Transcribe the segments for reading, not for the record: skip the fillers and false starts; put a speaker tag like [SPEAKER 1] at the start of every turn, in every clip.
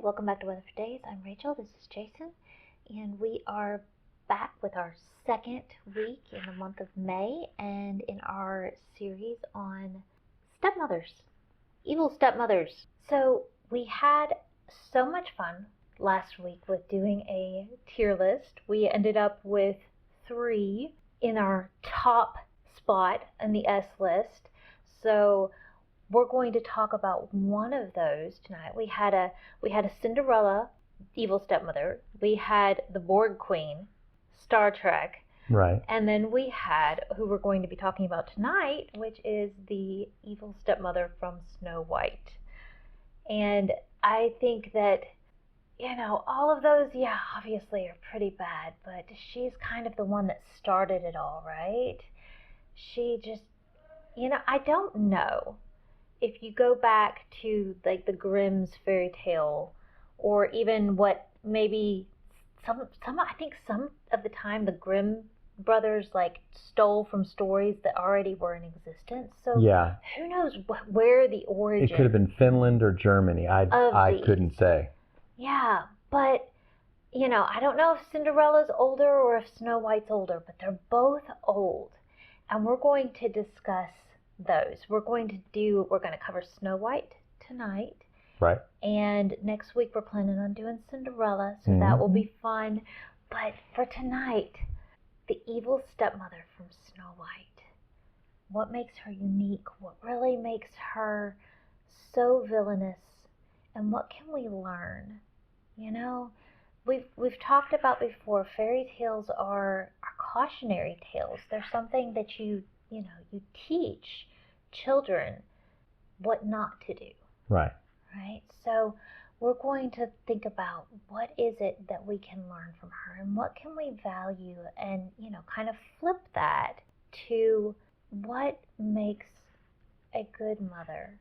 [SPEAKER 1] welcome back to Weatherford Daze. I'm Rachel, this is Jason, and we are back with our second week in the month of May and in our series on stepmothers, evil stepmothers. So we had so much fun last week with doing a tier list. We ended up with 3 in our top spot in the S list. So we're going to talk about one of those tonight. We had a Cinderella, evil stepmother. We had the Borg Queen, Star Trek.
[SPEAKER 2] Right.
[SPEAKER 1] And then we had who we're going to be talking about tonight, which is the evil stepmother from Snow White. And I think that, all of those, obviously are pretty bad, but she's kind of the one that started it all, right? She just, I don't know. If you go back to like the Grimm's fairy tale, or even what maybe some I think some of the time the Grimm brothers like stole from stories that already were in existence. So
[SPEAKER 2] yeah,
[SPEAKER 1] who knows where the origin?
[SPEAKER 2] It could have been Finland or Germany. I couldn't say.
[SPEAKER 1] Yeah, but I don't know if Cinderella's older or if Snow White's older, but they're both old, and we're going to discuss those. We're going to cover Snow White tonight.
[SPEAKER 2] Right.
[SPEAKER 1] And next week we're planning on doing Cinderella, so that will be fun. But for tonight, the evil stepmother from Snow White. What makes her unique? What really makes her so villainous? And what can we learn? We've talked about before, fairy tales are cautionary tales. They're something that you teach children what not to do.
[SPEAKER 2] Right.
[SPEAKER 1] Right? So we're going to think about what is it that we can learn from her and what can we value and, kind of flip that to what makes a good mother,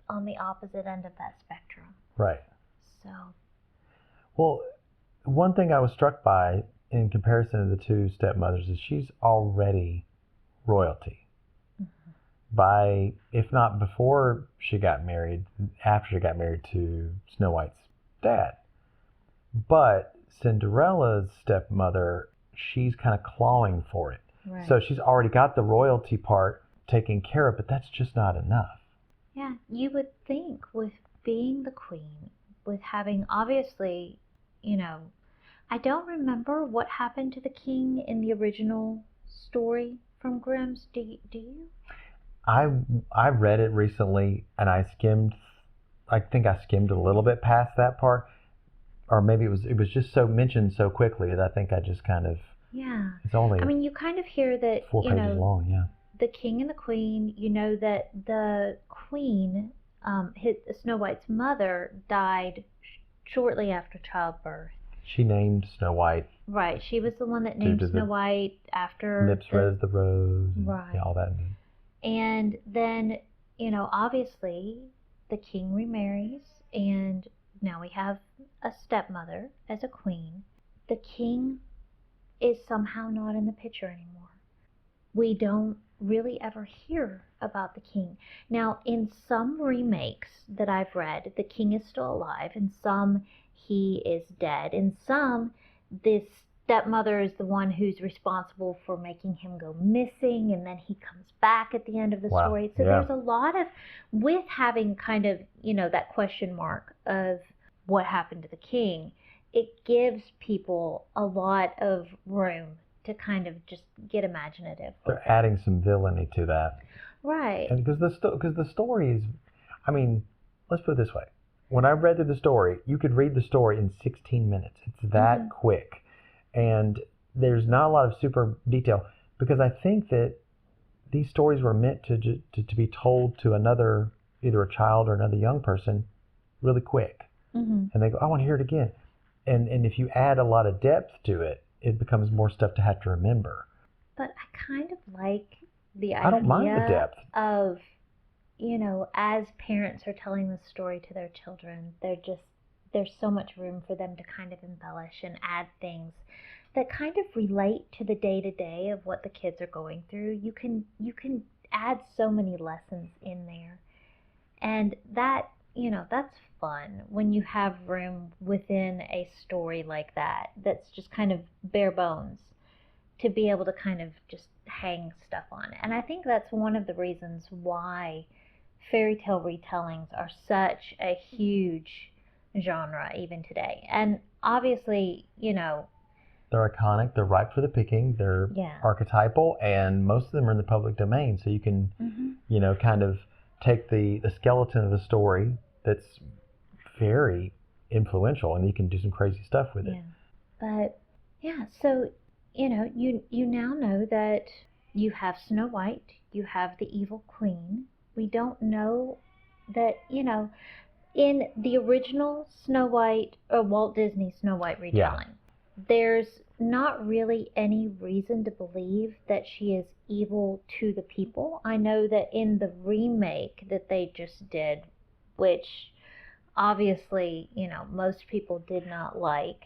[SPEAKER 1] on the opposite end of that spectrum.
[SPEAKER 2] Right.
[SPEAKER 1] So.
[SPEAKER 2] Well, one thing I was struck by in comparison to the 2 stepmothers is she's already royalty. By, if not before she got married, after she got married to Snow White's dad. But Cinderella's stepmother, she's kind of clawing for it.
[SPEAKER 1] Right.
[SPEAKER 2] So she's already got the royalty part taken care of, but that's just not enough.
[SPEAKER 1] Yeah, you would think with being the queen, with having obviously, I don't remember what happened to the king in the original story from Grimm's. Do you?
[SPEAKER 2] I read it recently and I think I skimmed a little bit past that part, or maybe it was just so mentioned so quickly that I think I just kind of, it's only,
[SPEAKER 1] you kind of hear that
[SPEAKER 2] 4 pages long.
[SPEAKER 1] The king and the queen, that the queen, Snow White's mother, died shortly after childbirth.
[SPEAKER 2] She named Snow White.
[SPEAKER 1] Right, she was the one that named Snow White after
[SPEAKER 2] lips red as the rose.
[SPEAKER 1] Right.
[SPEAKER 2] All that.
[SPEAKER 1] And then, obviously, the king remarries, and now we have a stepmother as a queen. The king is somehow not in the picture anymore. We don't really ever hear about the king. Now, in some remakes that I've read, the king is still alive. In some, he is dead. In some, this stepmother is the one who's responsible for making him go missing, and then he comes back at the end of the story. So there's a lot of, with having kind of, that question mark of what happened to the king, it gives people a lot of room to kind of just get imaginative.
[SPEAKER 2] They're adding some villainy to that.
[SPEAKER 1] Right.
[SPEAKER 2] And because the story is, let's put it this way. When I read through the story, you could read the story in 16 minutes. It's that quick. And there's not a lot of super detail, because I think that these stories were meant to be told to either a child or another young person really quick. And they go, I want to hear it again. And if you add a lot of depth to it, it becomes more stuff to have to remember.
[SPEAKER 1] But I kind of like the idea
[SPEAKER 2] I don't mind the depth
[SPEAKER 1] of, as parents are telling the story to their children, there's so much room for them to kind of embellish and add things that kind of relate to the day-to-day of what the kids are going through. You can add so many lessons in there. And that that's fun when you have room within a story like that that's just kind of bare bones to be able to kind of just hang stuff on. And I think that's one of the reasons why fairy tale retellings are such a huge genre even today. And obviously,
[SPEAKER 2] they're iconic, they're ripe for the picking, they're
[SPEAKER 1] yeah.
[SPEAKER 2] archetypal, and most of them are in the public domain. So you can, kind of take the skeleton of a story that's very influential, and you can do some crazy stuff with it.
[SPEAKER 1] But yeah, so you now know that you have Snow White, you have the evil queen. We don't know that, in the original Snow White or Walt Disney Snow White retelling, there's not really any reason to believe that she is evil to the people. I know that in the remake that they just did, which obviously, most people did not like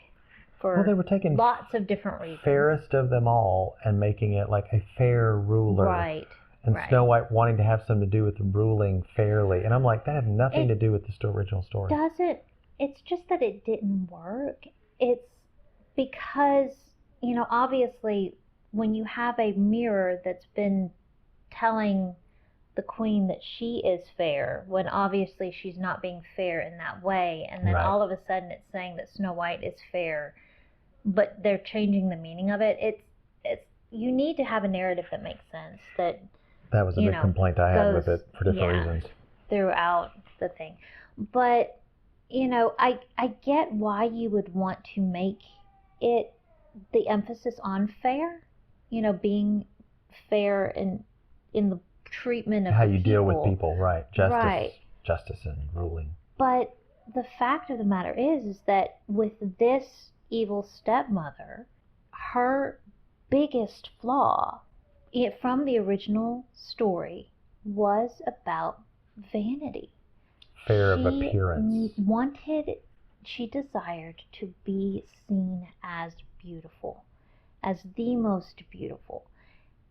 [SPEAKER 1] for
[SPEAKER 2] they were taking
[SPEAKER 1] lots of different reasons.
[SPEAKER 2] Fairest of them all and making it like a fair ruler.
[SPEAKER 1] Right.
[SPEAKER 2] And Snow White wanting to have something to do with ruling fairly. And I'm like, that had nothing to do with the original story.
[SPEAKER 1] It's just that it didn't work. It's because, obviously when you have a mirror that's been telling the queen that she is fair, when obviously she's not being fair in that way, and then all of a sudden it's saying that Snow White is fair, but they're changing the meaning of it. It's you need to have a narrative that makes sense. That
[SPEAKER 2] was a big complaint I had with it for different reasons.
[SPEAKER 1] Throughout the thing. But, I get why you would want to make it the emphasis on fair, being fair in the treatment of
[SPEAKER 2] how
[SPEAKER 1] the
[SPEAKER 2] you
[SPEAKER 1] people.
[SPEAKER 2] Deal with people, right. Justice and ruling.
[SPEAKER 1] But the fact of the matter is that with this evil stepmother, her biggest flaw from the original story was about vanity.
[SPEAKER 2] Fear of appearance.
[SPEAKER 1] She desired to be seen as beautiful, as the most beautiful.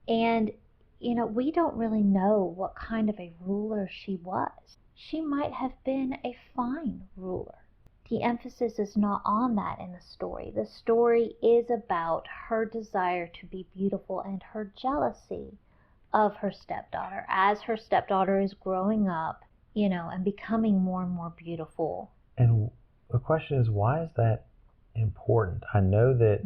[SPEAKER 1] And, we don't really know what kind of a ruler she was. She might have been a fine ruler. The emphasis is not on that in the story. The story is about her desire to be beautiful and her jealousy of her stepdaughter as her stepdaughter is growing up, and becoming more and more beautiful.
[SPEAKER 2] And the question is, why is that important? I know that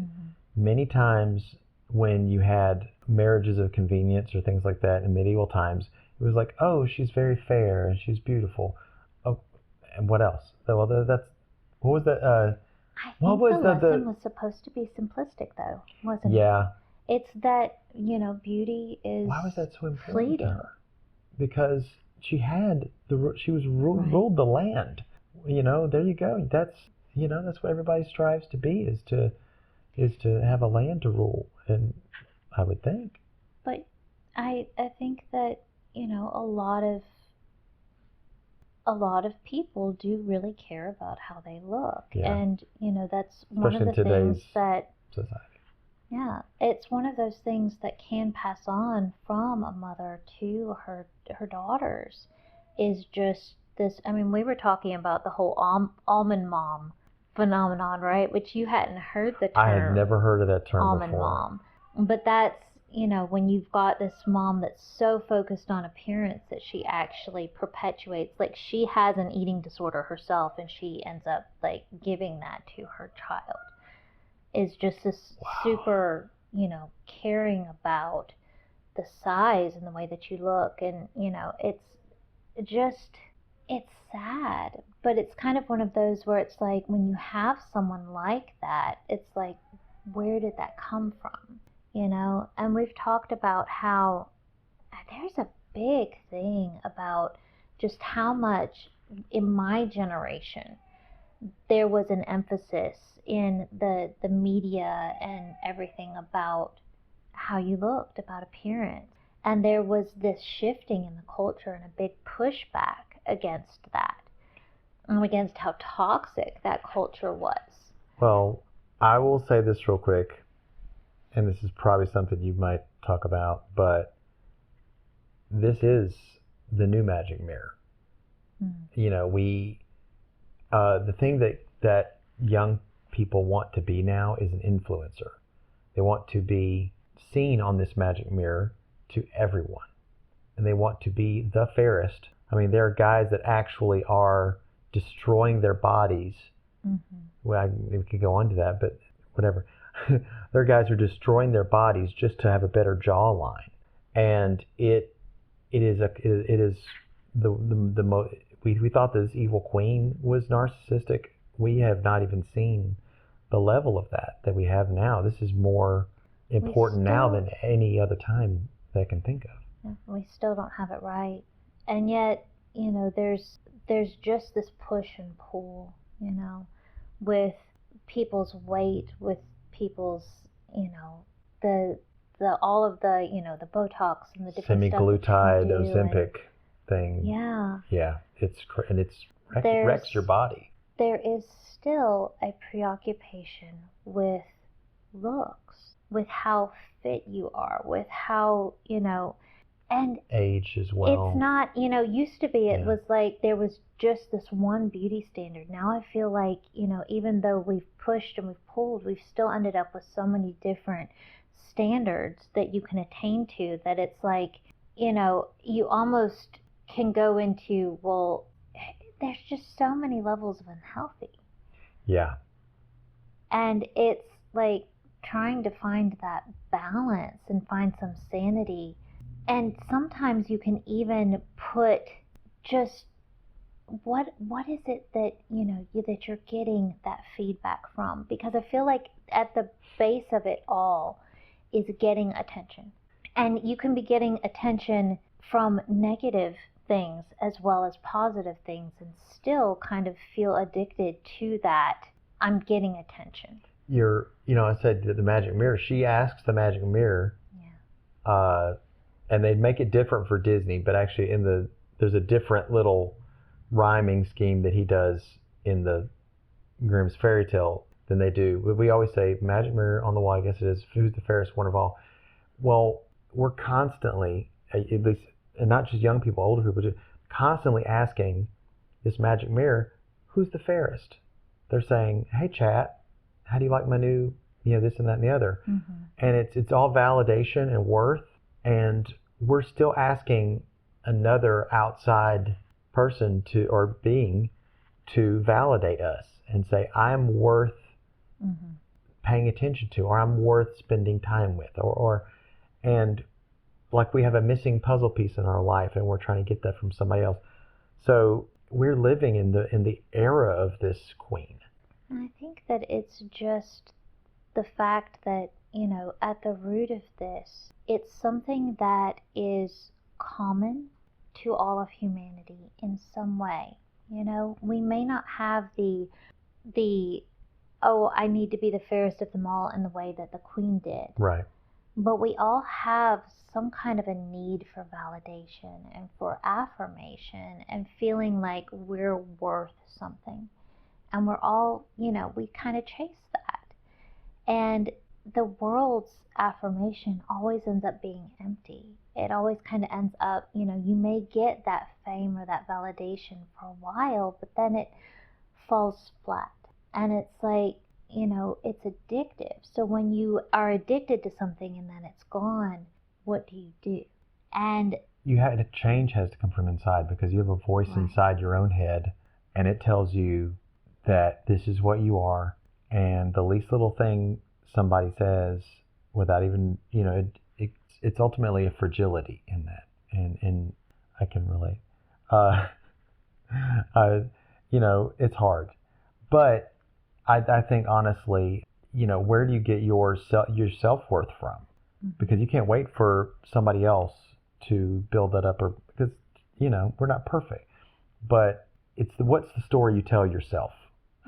[SPEAKER 2] many times when you had marriages of convenience or things like that in medieval times, it was like, oh, she's very fair and she's beautiful. Oh, and what else? Well, that's what was that?
[SPEAKER 1] I think the lesson was supposed to be simplistic, though, wasn't it?
[SPEAKER 2] Yeah.
[SPEAKER 1] It's that, beauty is
[SPEAKER 2] Why was that so important
[SPEAKER 1] fleeting?
[SPEAKER 2] to her? Because she ruled the land. There you go. That's what everybody strives to be, is to have a land to rule, and I would think.
[SPEAKER 1] But I think that, a lot of people do really care about how they look.
[SPEAKER 2] Yeah.
[SPEAKER 1] And, that's one
[SPEAKER 2] Especially
[SPEAKER 1] of the things that
[SPEAKER 2] society.
[SPEAKER 1] Yeah, it's one of those things that can pass on from a mother to her daughters, is just this. I mean, we were talking about the whole almond mom phenomenon, right? Which you hadn't heard the term.
[SPEAKER 2] I had never heard of that term
[SPEAKER 1] almond
[SPEAKER 2] before.
[SPEAKER 1] Mom. But that's, when you've got this mom that's so focused on appearance that she actually perpetuates, like she has an eating disorder herself and she ends up like giving that to her child, is just this super, caring about the size and the way that you look. And, it's sad, but it's kind of one of those where it's like, when you have someone like that, it's like, where did that come from? And we've talked about how there's a big thing about just how much in my generation there was an emphasis in the media and everything about how you looked, about appearance. And there was this shifting in the culture and a big pushback against that, and against how toxic that culture was.
[SPEAKER 2] Well, I will say this real quick, and this is probably something you might talk about, but this is the new magic mirror. You know, the thing that young people want to be now is an influencer. They want to be seen on this magic mirror to everyone. And they want to be the fairest. I mean, there are guys that actually are destroying their bodies. Well, we could go on to that, but whatever. There are guys who are destroying their bodies just to have a better jawline. And it is the most. We thought this evil queen was narcissistic. We have not even seen the level of that we have now. This is more important now than any other time that I can think of.
[SPEAKER 1] We still don't have it right. And yet, you know, there's just this push and pull, you know, with people's weight, with people's, you know, the all of the, you know, the Botox and the different
[SPEAKER 2] semi-glutide, Ozempic thing.
[SPEAKER 1] Yeah.
[SPEAKER 2] It wrecks your body.
[SPEAKER 1] There is still a preoccupation with looks, with how fit you are, with how, you know, and
[SPEAKER 2] age as well.
[SPEAKER 1] It's not, you know, used to be it was like there was just this one beauty standard. Now I feel like, you know, even though we've pushed and we've pulled, we've still ended up with so many different standards that you can attain to that it's like, you know, you almost can go into, well, there's just so many levels of unhealthy.
[SPEAKER 2] Yeah.
[SPEAKER 1] And it's like trying to find that balance and find some sanity. And sometimes you can even put just what is it that, you know, that you're getting that feedback from? Because I feel like at the base of it all is getting attention. And you can be getting attention from negative things as well as positive things and still kind of feel addicted to that. I'm getting attention.
[SPEAKER 2] You know, I said the magic mirror, she asks the magic mirror, and they'd make it different for Disney, but actually there's a different little rhyming scheme that he does in the Grimm's fairy tale than they do. We always say, magic mirror on the wall, I guess it is, who's the fairest one of all? Well, we're constantly, at least, and not just young people, older people, just constantly asking this magic mirror, who's the fairest? They're saying, hey, chat, how do you like my new, you know, this and that and the other? And it's all validation and worth, and we're still asking another outside person or being to validate us and say, I'm worth paying attention to, or I'm worth spending time with, and like we have a missing puzzle piece in our life and we're trying to get that from somebody else. So we're living in the era of this queen.
[SPEAKER 1] And I think that it's just the fact that, you know, at the root of this, it's something that is common to all of humanity in some way. You know, we may not have the I need to be the fairest of them all in the way that the queen did.
[SPEAKER 2] Right.
[SPEAKER 1] But we all have some kind of a need for validation and for affirmation and feeling like we're worth something. And we're all, you know, we kind of chase that. And the world's affirmation always ends up being empty. It always kind of ends up, you know, you may get that fame or that validation for a while, but then it falls flat. And it's like, you know, it's addictive. So when you are addicted to something and then it's gone, what do you do? And
[SPEAKER 2] change has to come from inside, because you have a voice inside your own head, and it tells you that this is what you are, and the least little thing somebody says without even, you know, it's ultimately a fragility in that, and I can relate. You know, it's hard, but I think honestly, you know, where do you get your self-worth from? Because you can't wait for somebody else to build that up, or because, you know, we're not perfect, but what's the story you tell yourself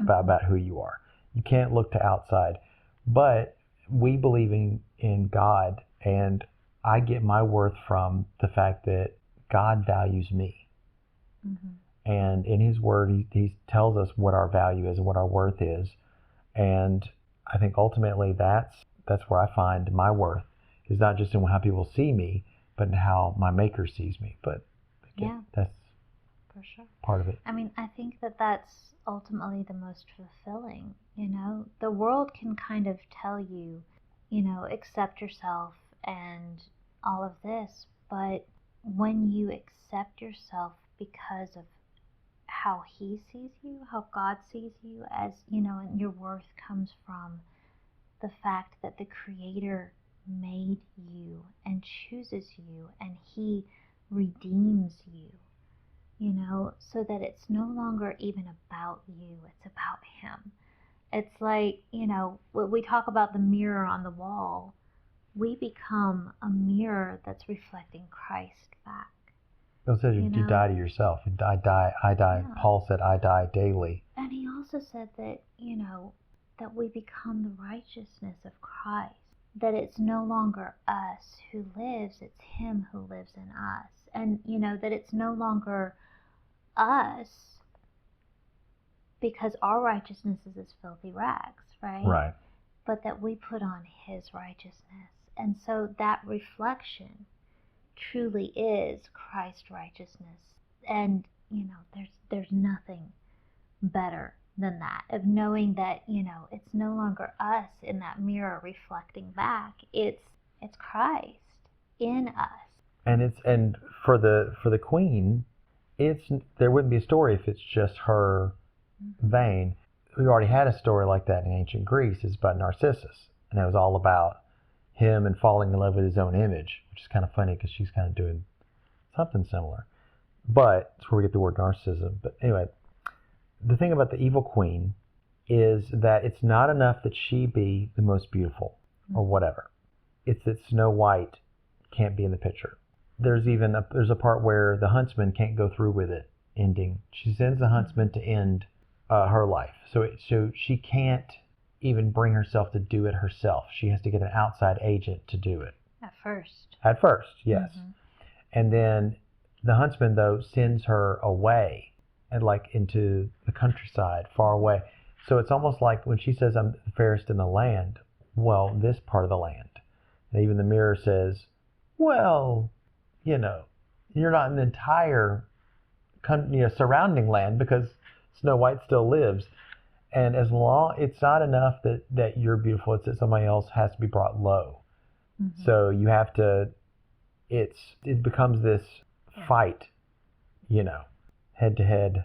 [SPEAKER 2] about who you are? You can't look to outside, but we believe in God, and I get my worth from the fact that God values me. And in his word, he tells us what our value is and what our worth is. And I think ultimately that's where I find my worth, is not just in how people see me, but in how my maker sees me. But again,
[SPEAKER 1] For sure.
[SPEAKER 2] part of it.
[SPEAKER 1] I mean, I think that that's ultimately the most fulfilling. The world can kind of tell you, accept yourself and all of this, but when you accept yourself because of how he sees you, how God sees you, as and your worth comes from the fact that the Creator made you and chooses you, and he redeems you, so that it's no longer even about you, it's about him. It's like, when we talk about the mirror on the wall, we become a mirror that's reflecting Christ back.
[SPEAKER 2] Bill says you die to yourself. I die. Yeah. Paul said, I die daily.
[SPEAKER 1] And he also said that, that we become the righteousness of Christ. That it's no longer us who lives, it's him who lives in us. And, that it's no longer us because our righteousness is as filthy rags, right?
[SPEAKER 2] Right.
[SPEAKER 1] But that we put on his righteousness. And so that reflection truly is Christ's righteousness. And, there's nothing better than that, of knowing that, it's no longer us in that mirror reflecting back. It's Christ in us.
[SPEAKER 2] And for the queen, there wouldn't be a story if it's just her vein. We already had a story like that in ancient Greece. It's about Narcissus, and it was all about him and falling in love with his own image, which is kind of funny because she's kind of doing something similar. But it's where we get the word narcissism. But anyway, the thing about the evil queen is that it's not enough that she be the most beautiful or whatever. It's that Snow White can't be in the picture. There's a part where the huntsman can't go through with it ending. She sends the huntsman to end her life. So she can't even bring herself to do it herself. She has to get an outside agent to do it. At first, yes. Mm-hmm. And then the huntsman, though, sends her away and into the countryside, far away. So it's almost like when she says, I'm the fairest in the land, well, this part of the land. And even the mirror says, well, you're not in the entire surrounding land because Snow White still lives. And as long, it's not enough that you're beautiful, it's that somebody else has to be brought low. Mm-hmm. So you have to, it becomes this fight, head-to-head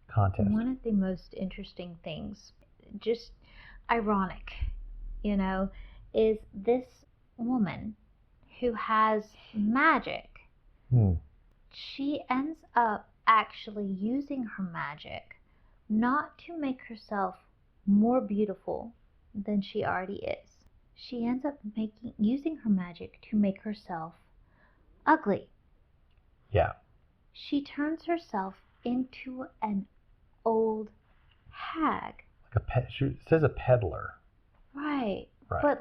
[SPEAKER 2] contest.
[SPEAKER 1] One of the most interesting things, just ironic, is this woman who has magic. She ends up actually using her magic not to make herself more beautiful than she already is. She ends up using her magic to make herself ugly.
[SPEAKER 2] Yeah.
[SPEAKER 1] She turns herself into an old hag.
[SPEAKER 2] She says a peddler.
[SPEAKER 1] Right. But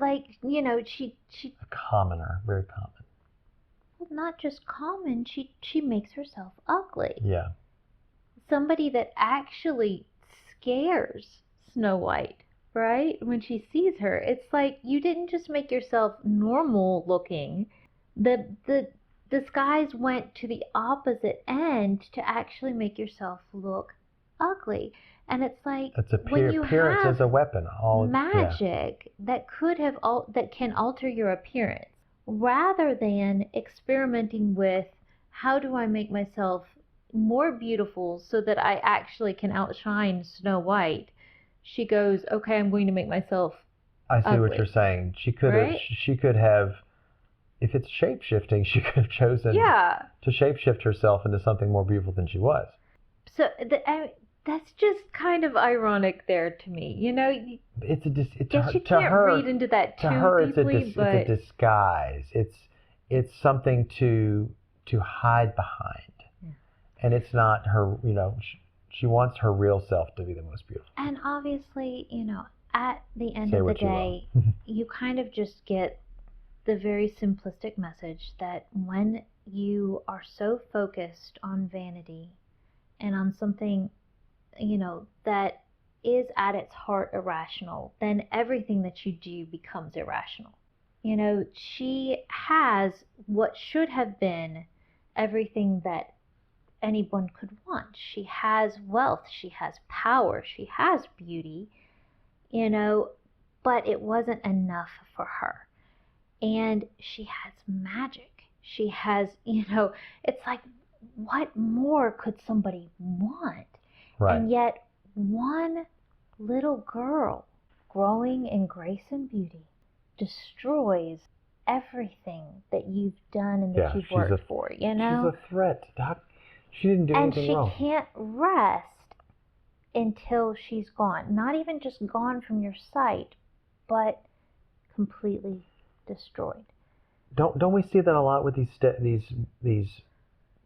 [SPEAKER 1] she
[SPEAKER 2] a commoner, very common.
[SPEAKER 1] Well, not just common, she makes herself ugly.
[SPEAKER 2] Yeah.
[SPEAKER 1] Somebody that actually scares Snow White, right? When she sees her, it's like you didn't just make yourself normal looking. The disguise went to the opposite end to actually make yourself look ugly. And it's like when you
[SPEAKER 2] appearance
[SPEAKER 1] have
[SPEAKER 2] as a weapon,
[SPEAKER 1] magic that can alter your appearance, rather than experimenting with how do I make myself more beautiful so that I actually can outshine Snow White, she goes, okay, I'm going to make myself ugly.
[SPEAKER 2] What you're saying. She could have, if it's shape-shifting, she could have chosen to shape-shift herself into something more beautiful than she was.
[SPEAKER 1] So that's just kind of ironic there to me.
[SPEAKER 2] It's
[SPEAKER 1] you can't read into that too deeply,
[SPEAKER 2] it's a disguise. It's something to hide behind. And it's not her, she wants her real self to be the most beautiful.
[SPEAKER 1] And obviously, at the end of the day, you kind of just get the very simplistic message that when you are so focused on vanity and on something, that is at its heart irrational, then everything that you do becomes irrational. She has what should have been everything that anyone could want. She has wealth, she has power, she has beauty, but it wasn't enough for her. And she has magic. She has, it's like, what more could somebody want?
[SPEAKER 2] Right.
[SPEAKER 1] And yet, one little girl growing in grace and beauty destroys everything that you've done and that you've worked for,
[SPEAKER 2] She's a threat, Doc. She didn't do anything wrong.
[SPEAKER 1] And she can't rest until she's gone. Not even just gone from your sight, but completely destroyed.
[SPEAKER 2] Don't we see that a lot with these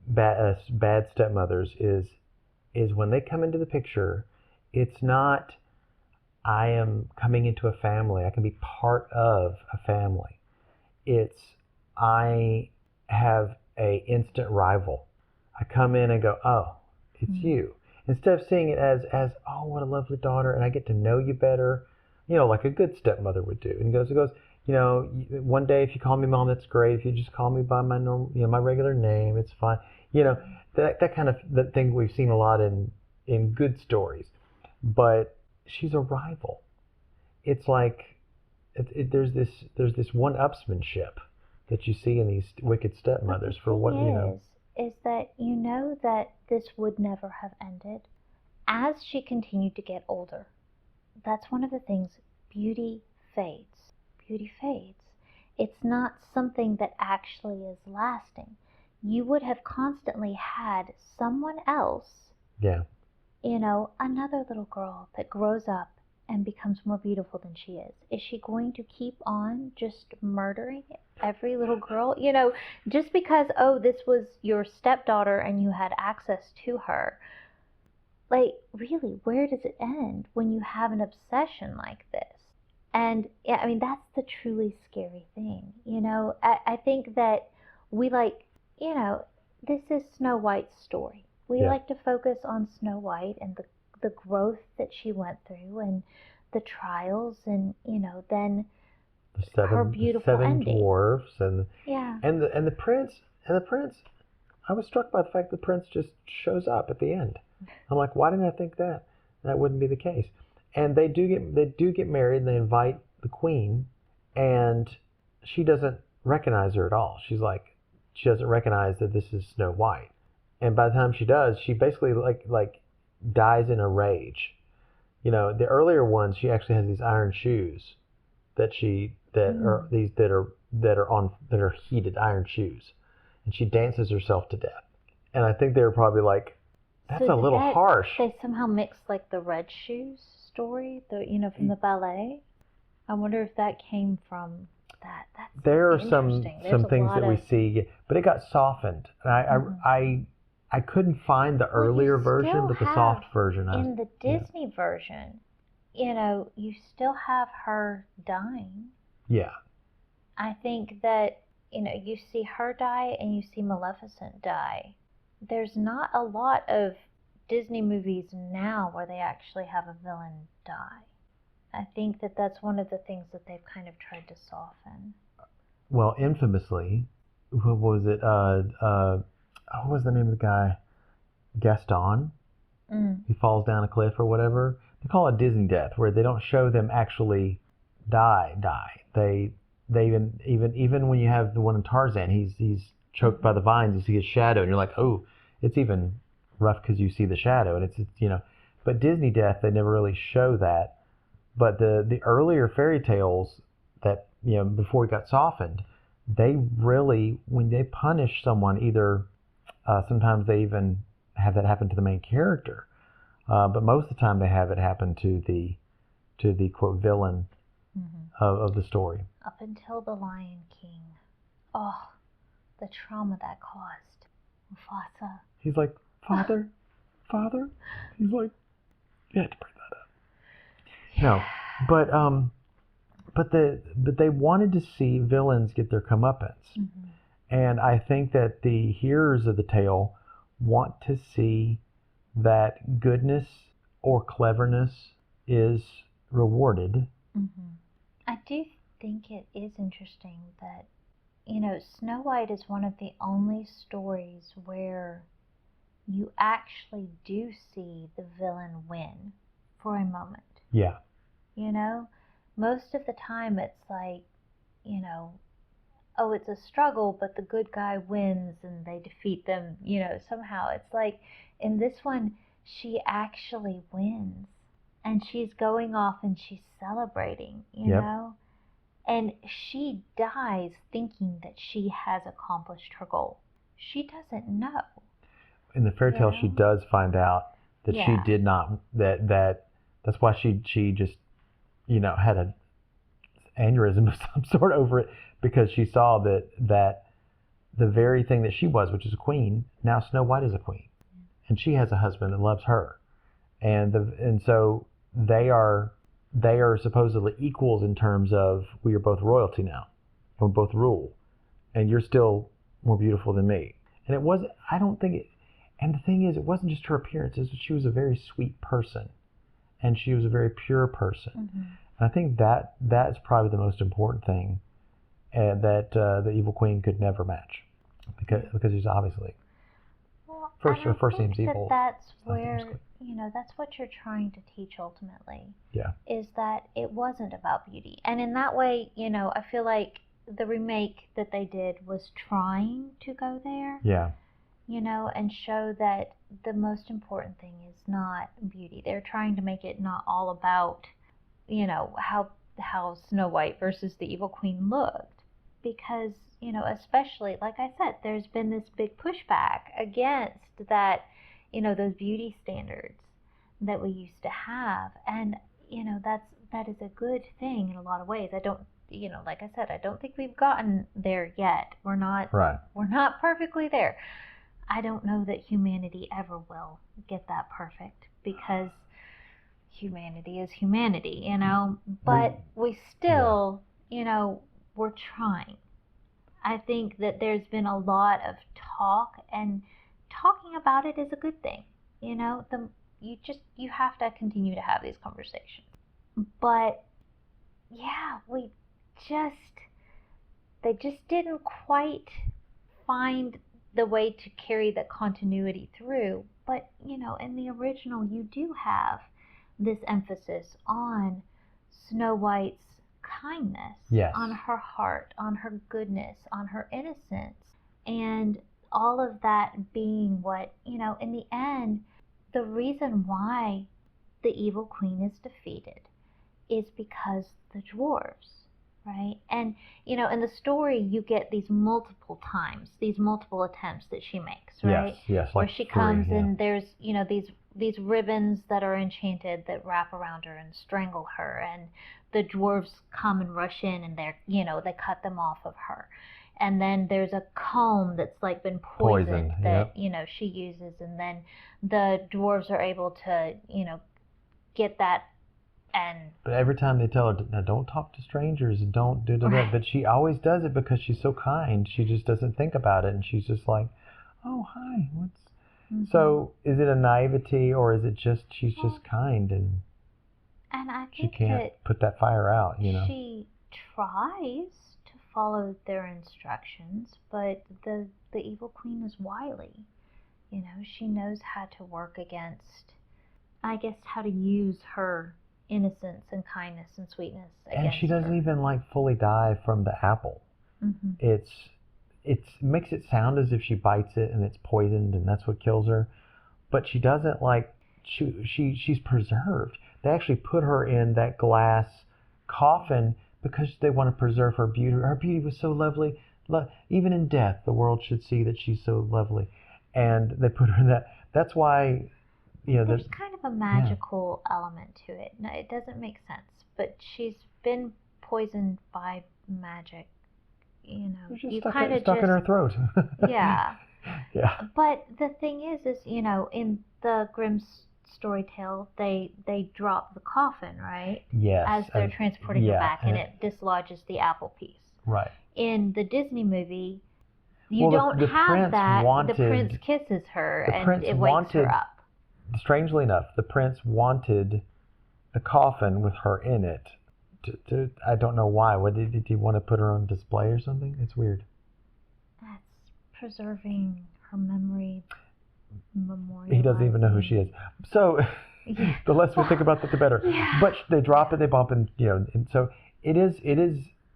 [SPEAKER 2] bad stepmothers? Is when they come into the picture, it's not I am coming into a family. I can be part of a family. It's I have a instant rival. I come in and go, oh, it's you. Instead of seeing it as oh, what a lovely daughter, and I get to know you better, like a good stepmother would do. And goes, one day if you call me mom, that's great. If you just call me by my normal, my regular name, it's fine. That kind of that thing we've seen a lot in good stories. But she's a rival. It's like there's this one-upsmanship that you see in these wicked stepmothers for what
[SPEAKER 1] is that that this would never have ended as she continued to get older. That's one of the things. Beauty fades. Beauty fades. It's not something that actually is lasting. You would have constantly had someone else, another little girl that grows up and becomes more beautiful than she is. Is she going to keep on just murdering every little girl? Just because, this was your stepdaughter and you had access to her. Like, really, where does it end when you have an obsession like this? And, that's the truly scary thing. I think that we this is Snow White's story. We like to focus on Snow White and the growth that she went through and the trials and, then her beautiful
[SPEAKER 2] Seven
[SPEAKER 1] ending.
[SPEAKER 2] Dwarfs and the prince. I was struck by the fact the prince just shows up at the end. I'm like, why didn't I think that? That wouldn't be the case. And they do get married, and they invite the queen, and she doesn't recognize her at all. She doesn't recognize that this is Snow White. And by the time she does, she basically like dies in a rage. The earlier ones, she actually has these iron shoes that are heated iron shoes, and she dances herself to death. And I think they were probably like, that's a little harsh.
[SPEAKER 1] They somehow mixed like the Red Shoes story, from the ballet. I wonder if that came from that.
[SPEAKER 2] There are some things that we see, but it got softened. And I couldn't find the earlier version, but the soft version.
[SPEAKER 1] In the Disney version, you still have her dying.
[SPEAKER 2] Yeah.
[SPEAKER 1] I think that, you see her die and you see Maleficent die. There's not a lot of Disney movies now where they actually have a villain die. I think that that's one of the things that they've kind of tried to soften.
[SPEAKER 2] Well, infamously, what was it? What was the name of the guy? Gaston. He falls down a cliff or whatever. They call it Disney death, where they don't show them actually die. They even when you have the one in Tarzan, he's choked by the vines. You see his shadow, and you're like, oh, it's even rough because you see the shadow, and it's. But Disney death, they never really show that. But the earlier fairy tales that before it got softened, they really, when they punish someone, either sometimes they even have that happen to the main character, but most of the time they have it happen to the quote villain of the story.
[SPEAKER 1] Up until the Lion King, the trauma that caused Mufasa.
[SPEAKER 2] He's like, father. He's like, you had to bring that up. No, but they wanted to see villains get their comeuppance, and I think that the hearers of the tale want to see that goodness or cleverness is rewarded.
[SPEAKER 1] I do think it is interesting that Snow White is one of the only stories where you actually do see the villain win for a moment.
[SPEAKER 2] Yeah.
[SPEAKER 1] You know, most of the time it's like, you know, oh, it's a struggle, but the good guy wins and they defeat them, you know, somehow. It's like in this one, she actually wins and she's going off and she's celebrating, you
[SPEAKER 2] Yep.
[SPEAKER 1] know? And she dies thinking that she has accomplished her goal. She doesn't know.
[SPEAKER 2] In the fairy tale, she does find out that she did not, that's why she just, you know, had an aneurysm of some sort over it, because she saw that the very thing that she was, which is a queen, now Snow White is a queen. And she has a husband that loves her. And so they are supposedly equals in terms of, we are both royalty now. And we both rule. And you're still more beautiful than me. And it was, I don't think it, and the thing is, it wasn't just her appearance, it's that she was a very sweet person. And she was a very pure person.
[SPEAKER 1] Mm-hmm.
[SPEAKER 2] And I think that's probably the most important thing that the evil queen could never match. Because she's obviously, first seems evil.
[SPEAKER 1] That's where, you know, that's what you're trying to teach ultimately.
[SPEAKER 2] Yeah.
[SPEAKER 1] Is that it wasn't about beauty. And in that way, you know, I feel like the remake that they did was trying to go there.
[SPEAKER 2] Yeah.
[SPEAKER 1] You know, and show that the most important thing is not beauty. They're trying to make it not all about, you know, how Snow White versus the evil queen looked. Because, you know, especially, like I said, there's been this big pushback against that, you know, those beauty standards that we used to have. And, you know, that is a good thing in a lot of ways. I don't, you know, like I said, I don't think we've gotten there yet. We're not perfectly there. I don't know that humanity ever will get that perfect, because humanity is humanity, you know, but we still, you know, we're trying. I think that there's been a lot of talk, and talking about it is a good thing, you know. You have to continue to have these conversations. But yeah, they just didn't quite find the way to carry the continuity through. But, you know, in the original, you do have this emphasis on Snow White's kindness, on her heart, on her goodness, on her innocence, and all of that being what, you know, in the end, the reason why the evil queen is defeated is because the dwarves. Right? And, you know, in the story, you get these multiple times, these multiple attempts that she makes, right?
[SPEAKER 2] Yes, like
[SPEAKER 1] where she comes and there's, you know, these ribbons that are enchanted that wrap around her and strangle her, and the dwarves come and rush in and they're, you know, they cut them off of her. And then there's a comb that's like been poisoned that, you know, she uses, and then the dwarves are able to, you know, get that. But
[SPEAKER 2] every time they tell her, now don't talk to strangers and don't do that, but she always does it because she's so kind. She just doesn't think about it, and she's just like, oh, hi, what's... Mm-hmm. So is it a naivety, or is it just she's just kind, and
[SPEAKER 1] I think
[SPEAKER 2] she can't put that fire out, you know?
[SPEAKER 1] She tries to follow their instructions, but the evil queen is wily. You know, she knows how to work against, I guess, how to use her innocence and kindness and sweetness against
[SPEAKER 2] and she doesn't
[SPEAKER 1] her.
[SPEAKER 2] even like fully die from the apple.
[SPEAKER 1] Mm-hmm.
[SPEAKER 2] It makes it sound as if she bites it and it's poisoned and that's what kills her, but she doesn't, like, she's preserved. They actually put her in that glass coffin because they want to preserve her beauty. Her beauty was so lovely. Even in death, the world should see that she's so lovely, and they put her in that. That's why. You know,
[SPEAKER 1] there's kind of a magical element to it. No, it doesn't make sense, but she's been poisoned by magic. You know,
[SPEAKER 2] you kind of stuck in her throat.
[SPEAKER 1] Yeah.
[SPEAKER 2] Yeah.
[SPEAKER 1] But the thing is, you know, in the Grimm's story tale, they drop the coffin, right?
[SPEAKER 2] Yes.
[SPEAKER 1] As they're transporting her back, and it dislodges the apple piece.
[SPEAKER 2] Right.
[SPEAKER 1] In the Disney movie, you don't have that. The prince kisses her, and it wakes her up.
[SPEAKER 2] Strangely enough, the prince wanted the coffin with her in it. I don't know why. What did he want to put her on display or something? It's weird.
[SPEAKER 1] That's preserving her memory. memorializing.
[SPEAKER 2] He doesn't even know who she is. So
[SPEAKER 1] Yeah.
[SPEAKER 2] the less we think about that, the better.
[SPEAKER 1] Yeah.
[SPEAKER 2] But they drop it, they bump, and and so it is.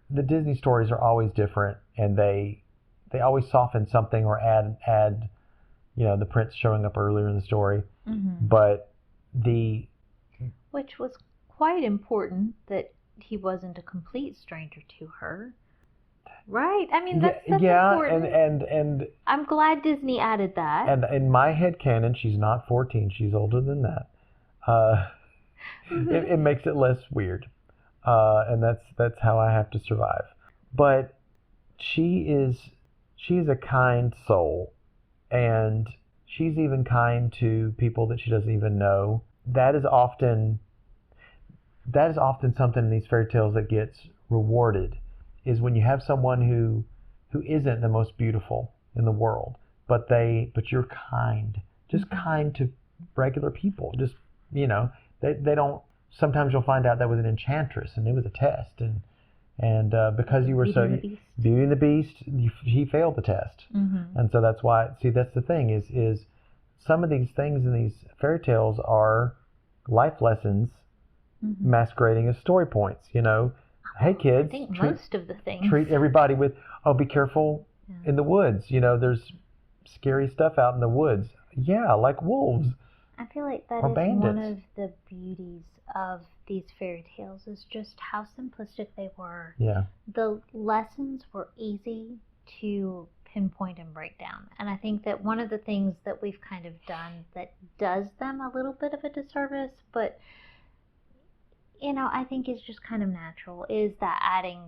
[SPEAKER 2] The Disney stories are always different, and they always soften something or add the prince showing up earlier in the story.
[SPEAKER 1] Mm-hmm.
[SPEAKER 2] But
[SPEAKER 1] which was quite important that he wasn't a complete stranger to her. Right? I mean, that's important.
[SPEAKER 2] and
[SPEAKER 1] I'm glad Disney added that.
[SPEAKER 2] And in my head canon, she's not 14. She's older than that. It makes it less weird. And that's how I have to survive. But she is a kind soul, and she's even kind to people that she doesn't even know. That is often something in these fairy tales that gets rewarded, is when you have someone who isn't the most beautiful in the world, but you're kind, just kind to regular people. Just they don't. Sometimes you'll find out that was an enchantress and it was a test, and because you were Beauty and the Beast, he failed the test, and so that's why. See, that's the thing is some of these things in these fairy tales are life lessons masquerading as story points. Hey kids,
[SPEAKER 1] I think most of the things.
[SPEAKER 2] Treat everybody with, be careful in the woods. There's scary stuff out in the woods. Yeah, like wolves.
[SPEAKER 1] I feel like that is
[SPEAKER 2] bandits.
[SPEAKER 1] one of the beauties of these fairy tales, is just how simplistic they were.
[SPEAKER 2] Yeah.
[SPEAKER 1] The lessons were easy to pinpoint and break down. And I think that one of the things that we've kind of done that does them a little bit of a disservice, but I think is just kind of natural, is that adding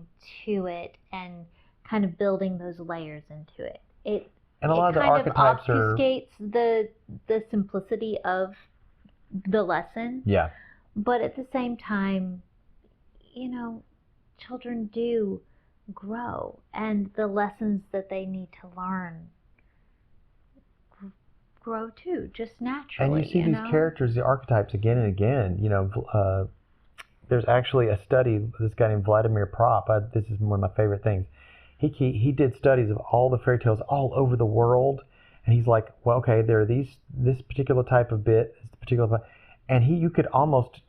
[SPEAKER 1] to it and kind of building those layers into it.
[SPEAKER 2] And a lot of the archetypes
[SPEAKER 1] obfuscates the simplicity of the lesson.
[SPEAKER 2] Yeah.
[SPEAKER 1] But at the same time, children do grow, and the lessons that they need to learn grow too, just naturally.
[SPEAKER 2] And you see these characters, the archetypes, again and again. There's actually a study, this guy named Vladimir Prop, this is one of my favorite things. He did studies of all the fairy tales all over the world, and he's like, well, okay, there are this particular type of bit, and you could almost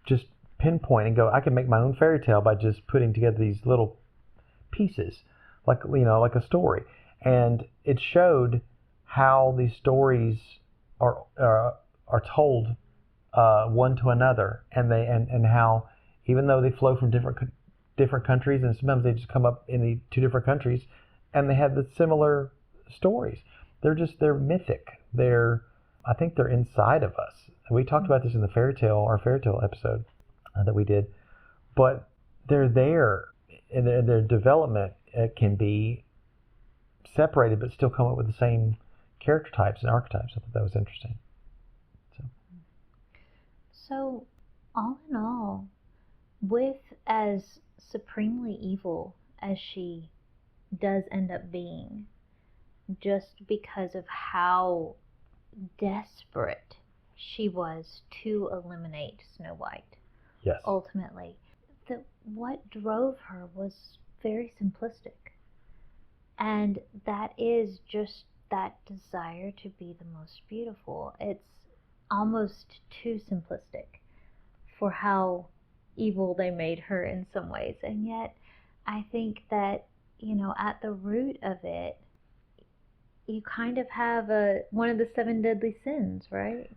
[SPEAKER 2] just pinpoint and go, I can make my own fairy tale by just putting together these little pieces, like a story. And it showed how these stories are told one to another, and how even though they flow from different countries, and sometimes they just come up in the two different countries, and they have the similar stories. They're mythic. I think they're inside of us. And we talked about this in our fairy tale episode that we did, but they're there, and their development can be separated, but still come up with the same character types and archetypes. I thought that was interesting.
[SPEAKER 1] So, all in all, with as supremely evil as she does end up being, just because of how desperate she was to eliminate Snow White.
[SPEAKER 2] Yes.
[SPEAKER 1] Ultimately, what drove her was very simplistic, and that is just that desire to be the most beautiful. It's almost too simplistic for how evil they made her in some ways, and yet I think that at the root of it, you kind of have one of the 7 deadly sins, right?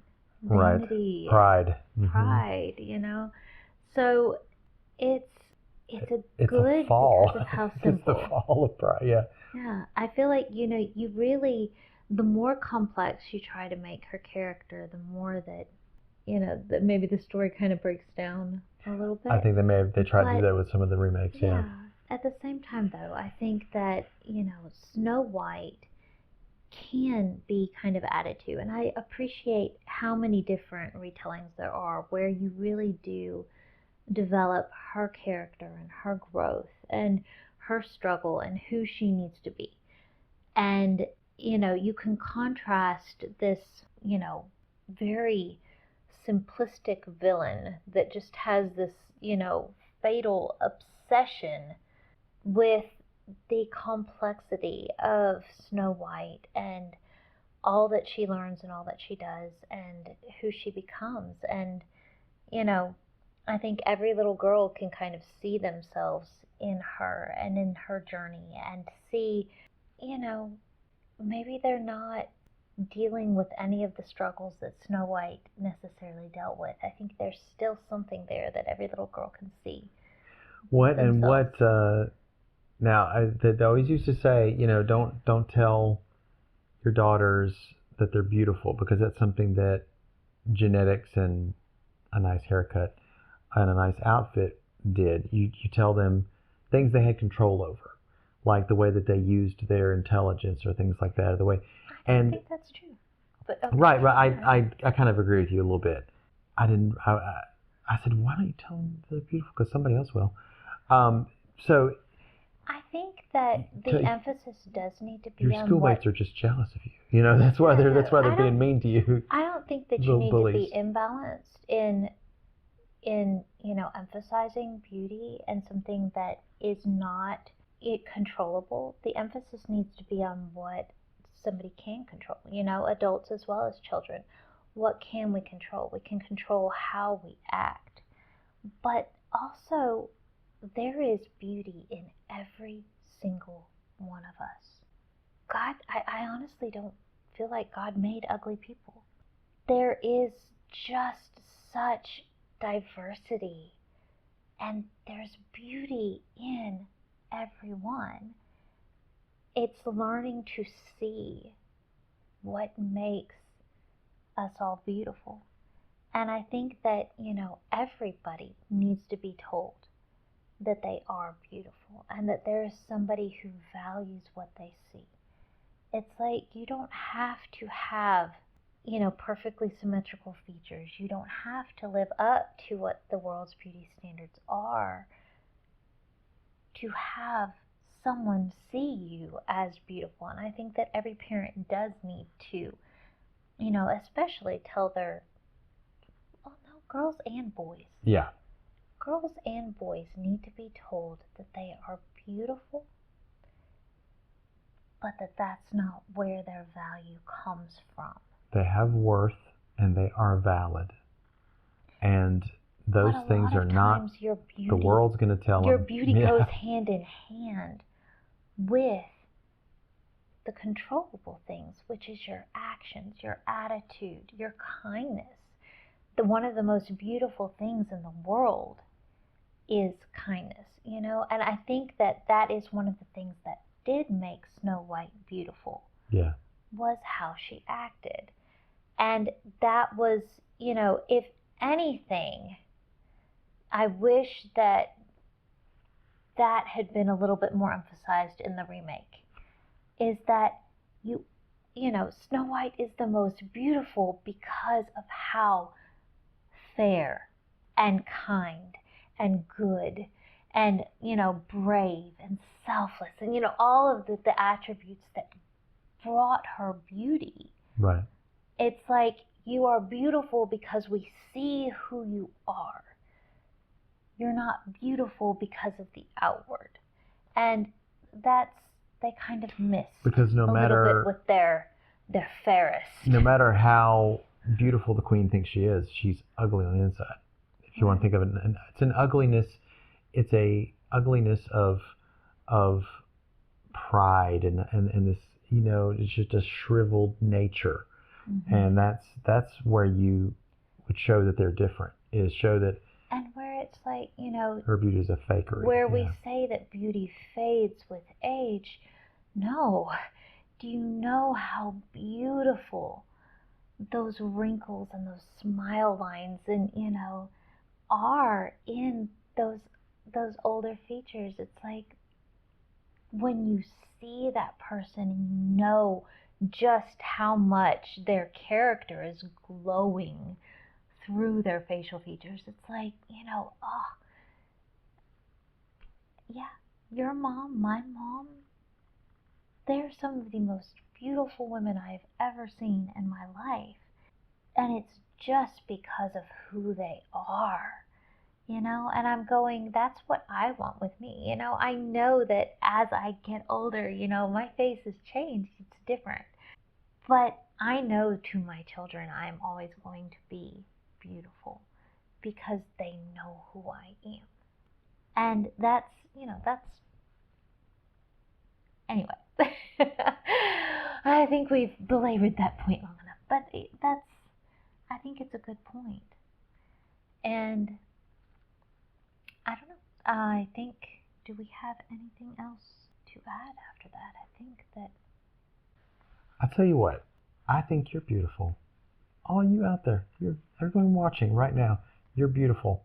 [SPEAKER 1] Vanity,
[SPEAKER 2] right.
[SPEAKER 1] Pride. So it's a good
[SPEAKER 2] fall.
[SPEAKER 1] because of how simple.
[SPEAKER 2] It's the fall of pride. Yeah.
[SPEAKER 1] Yeah, I feel like you really, the more complex you try to make her character, the more that that maybe the story kind of breaks down a little bit.
[SPEAKER 2] I think they tried to do that with some of the remakes. Yeah.
[SPEAKER 1] At the same time, though, I think that Snow White can be kind of added to, and I appreciate how many different retellings there are where you really do develop her character and her growth and her struggle and who she needs to be. And you can contrast this very simplistic villain that just has this fatal obsession with the complexity of Snow White and all that she learns and all that she does and who she becomes. And, you know, I think every little girl can kind of see themselves in her and in her journey and see, you know, maybe they're not dealing with any of the struggles that Snow White necessarily dealt with. I think there's still something there that every little girl can see.
[SPEAKER 2] Now, they always used to say, don't tell your daughters that they're beautiful, because that's something that genetics and a nice haircut and a nice outfit did. You tell them things they had control over, like the way that they used their intelligence or things like that, or the way.
[SPEAKER 1] I think that's true. But okay.
[SPEAKER 2] Right. I kind of agree with you a little bit. I said, why don't you tell them they're beautiful? Because somebody else will. So
[SPEAKER 1] I think that the emphasis does need to be
[SPEAKER 2] your
[SPEAKER 1] on
[SPEAKER 2] schoolmates are just jealous of you. That's why they're being mean to you.
[SPEAKER 1] I don't think that you need
[SPEAKER 2] bullies.
[SPEAKER 1] to be imbalanced in emphasizing beauty and something that is not controllable. The emphasis needs to be on what somebody can control. Adults as well as children. What can we control? We can control how we act, but also there is beauty in every single one of us. God, I honestly don't feel like God made ugly people. There is just such diversity, and there's beauty in everyone. It's learning to see what makes us all beautiful. And I think that, everybody needs to be told that they are beautiful and that there is somebody who values what they see. It's like you don't have to have, perfectly symmetrical features. You don't have to live up to what the world's beauty standards are to have someone see you as beautiful. And I think that every parent does need to, especially tell girls and boys.
[SPEAKER 2] Yeah.
[SPEAKER 1] Girls and boys need to be told that they are beautiful, but that's not where their value comes from.
[SPEAKER 2] They have worth and they are valid. And those things are not, the world's going to tell them.
[SPEAKER 1] Your beauty goes hand in hand with the controllable things, which is your actions, your attitude, your kindness. One of the most beautiful things in the world is kindness, and I think that is one of the things that did make Snow White beautiful.
[SPEAKER 2] Yeah.
[SPEAKER 1] Was how she acted. And that was, if anything, I wish that had been a little bit more emphasized in the remake, is that Snow White is the most beautiful because of how fair and kind and good and, brave and selfless and, all of the attributes that brought her beauty.
[SPEAKER 2] Right.
[SPEAKER 1] It's like you are beautiful because we see who you are. You're not beautiful because of the outward. And they kind of miss
[SPEAKER 2] because
[SPEAKER 1] a little bit with their fairest.
[SPEAKER 2] No matter how beautiful the queen thinks she is, she's ugly on the inside. If you want to think of it, it's an ugliness. It's a ugliness of pride and this, it's just a shriveled nature. Mm-hmm. And that's where you would show that they're different. Is show that.
[SPEAKER 1] And where it's like,
[SPEAKER 2] her beauty is a fakery.
[SPEAKER 1] Where we say that beauty fades with age. No. Do you know how beautiful those wrinkles and those smile lines and, are in those older features? It's like when you see that person and you know just how much their character is glowing through their facial features. It's like, your mom, my mom, they're some of the most beautiful women I've ever seen in my life. And it's just because of who they are, and I'm going, that's what I want with me. I know that as I get older, my face has changed. It's different. But I know to my children I'm always going to be beautiful because they know who I am. And that's, anyway. I think we've belabored that point long enough, but I think it's a good point. And I don't know, I think, do we have anything else to add after that? I think that...
[SPEAKER 2] I'll tell you what, I think you're beautiful. All you out there, everyone watching right now, you're beautiful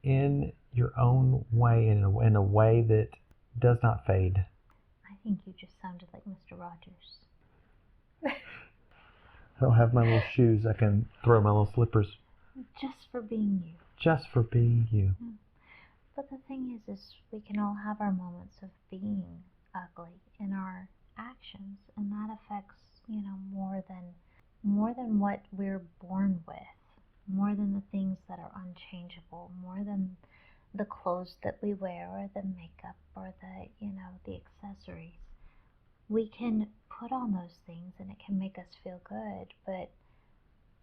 [SPEAKER 2] in your own way, in a way that does not fade.
[SPEAKER 1] I think you just sounded like Mr. Rogers.
[SPEAKER 2] I don't have my little shoes. I can throw my little slippers.
[SPEAKER 1] Just for being you.
[SPEAKER 2] Just for being you.
[SPEAKER 1] But the thing is we can all have our moments of being ugly in our actions, and that affects, more than what we're born with, more than the things that are unchangeable, more than the clothes that we wear or the makeup or the accessories. We can put on those things and it can make us feel good, but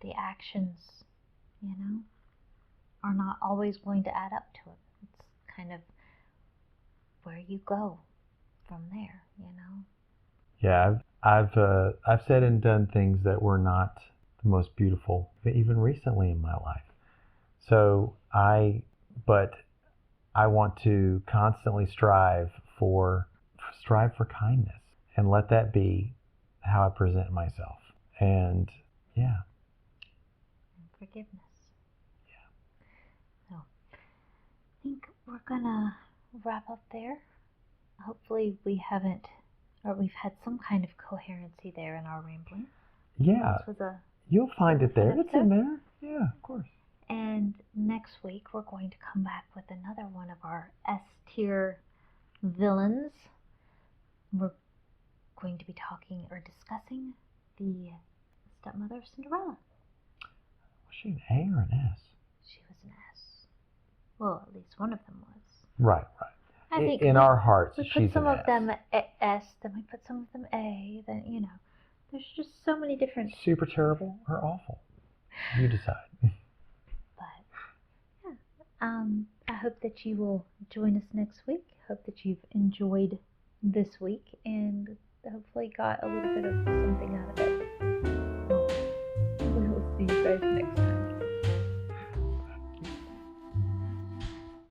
[SPEAKER 1] the actions, are not always going to add up to it. It's kind of where you go from there,
[SPEAKER 2] Yeah, I've said and done things that were not the most beautiful, even recently in my life. So but I want to constantly strive for kindness, and let that be how I present myself. And yeah.
[SPEAKER 1] And forgiveness. Yeah. So I think we're gonna wrap up there. Hopefully we've had some kind of coherency there in our rambling.
[SPEAKER 2] Yeah. You'll find it there. It's in there. Yeah, of course.
[SPEAKER 1] And next week we're going to come back with another one of our S-tier villains. We're going to be talking or discussing the stepmother of Cinderella.
[SPEAKER 2] Was she an A or an S?
[SPEAKER 1] She was an S. Well, at least one of them was.
[SPEAKER 2] Right.
[SPEAKER 1] I think
[SPEAKER 2] in our hearts,
[SPEAKER 1] we
[SPEAKER 2] she's
[SPEAKER 1] put some
[SPEAKER 2] an
[SPEAKER 1] of them S, then we put some of them A, then, there's just so many different...
[SPEAKER 2] Super terrible or awful? You decide.
[SPEAKER 1] But, yeah. I hope that you will join us next week. Hope that you've enjoyed this week and hopefully got a little bit of something out of it. We'll see you guys next time.